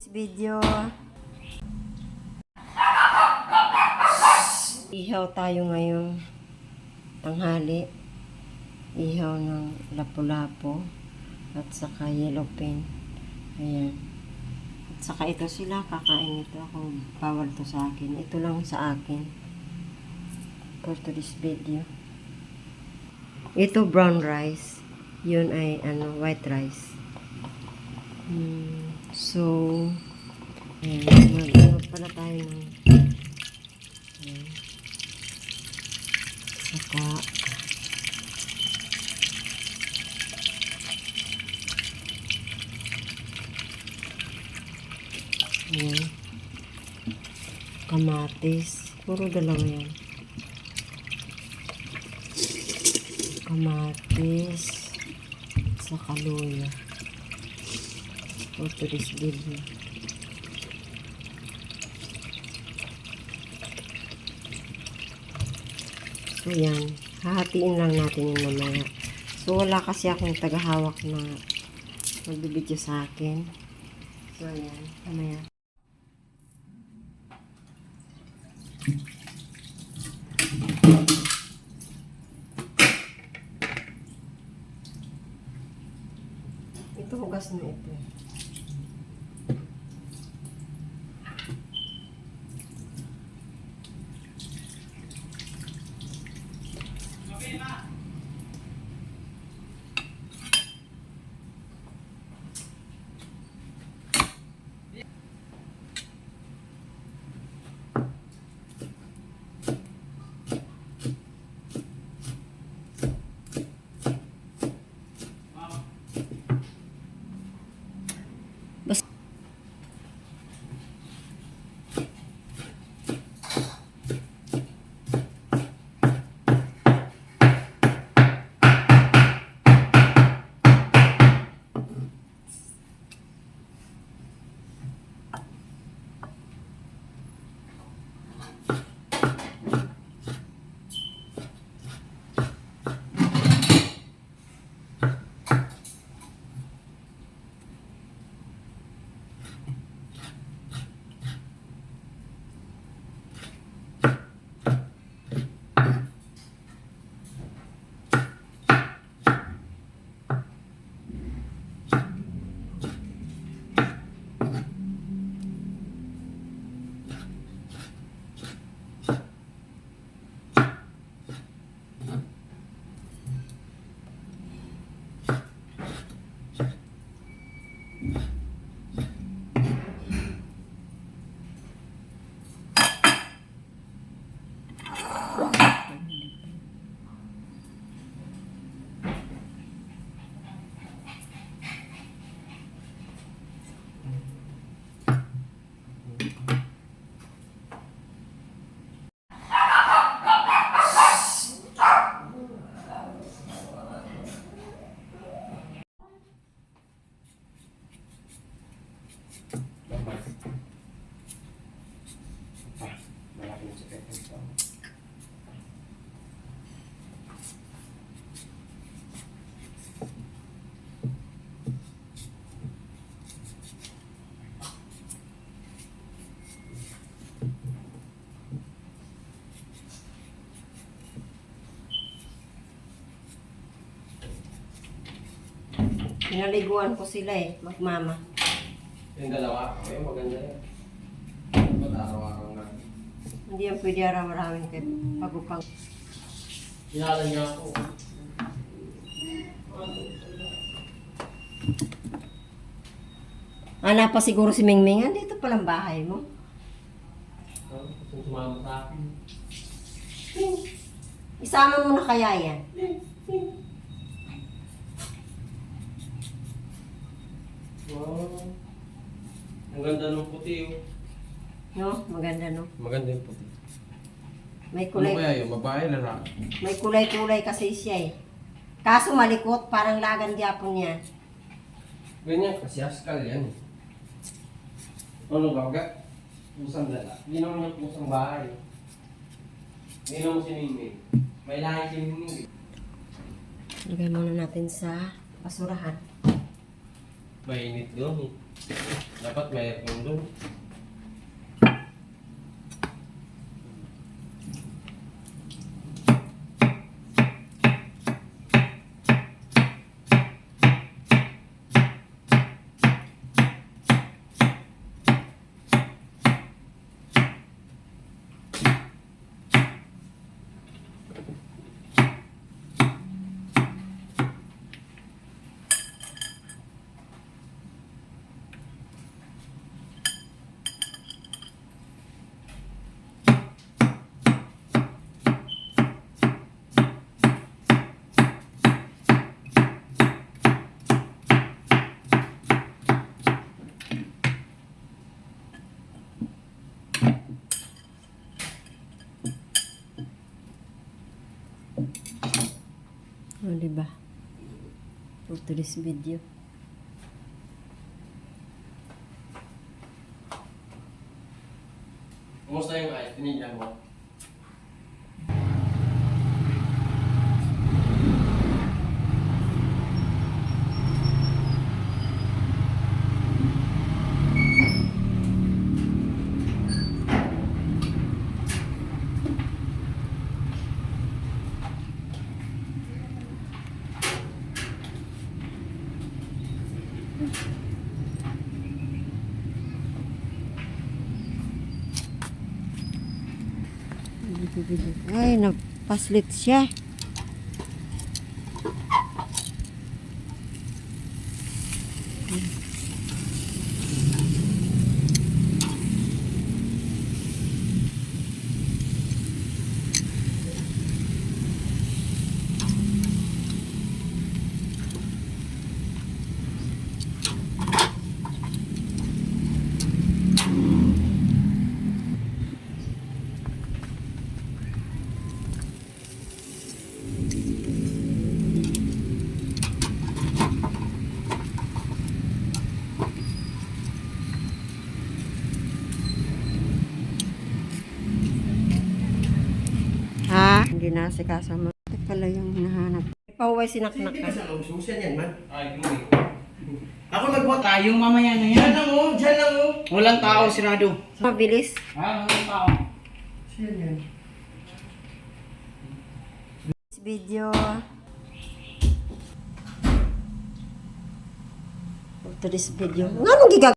Video. Ihaw tayo ngayong tanghali. Ihaw ng lapu-lapu at saka yellow pin. Ayan. At saka ito sila, kakain ito. Ako, bawal to sa akin. Ito lang sa akin. For today's video. Ito brown rice. Yun ay white rice. So, ayan, mag pala tayo ng ayan, saka ayan, kamatis, puro dalawa yan, kamatis, saka luya. For today's video. So yan, hahatiin lang natin yung mamaya. So wala kasi akong tagahawak na magbibideo sa akin. So yan, mamaya. Ito hugas na ito. Pinaliguan ko sila magmama. Yung dalawa, okay, maganda yan. Ba't araw-araw na? Hindi yan pwede araw-arawin kay pagupang. Hinala niya ako. Pa siguro si Mingming. Andito palang bahay mo. Kung sumama sa akin. Isama mo na kaya yan. Wow. Ang ganda ng puti, oh. No? Maganda, no? Maganda yung puti. May kulay. Ano kaya yun? Babae, lalaki? May kulay-kulay kasi siya Kaso malikot, parang lagan diapon yan. Ganyan, kasi askal yan. Ano ba? Pusang dala. Hindi naman yung pusang bahay. Hindi naman si Mingming. May lahi si Mingming. Lagay muna natin sa basurahan. Mainit doon, eh. Dapat may aircon doon. O, diba? For today's video. Kumusta yung ayos? Tinignan mo? Ay, nagpaslit siya. Ha? Hindi na si kasama. Ito pala yung hinahanap. Pauway sinaknak Hindi ka. ka sa loob. Susan yan man. Ay, gano'n. Ako nagbuhat tayong mamaya na yan. Diyan lang oh. Diyan lang oh. Walang tao, sirado. Mabilis. Walang tao. Siyan yan. This video. For today's video. Nga nung gigag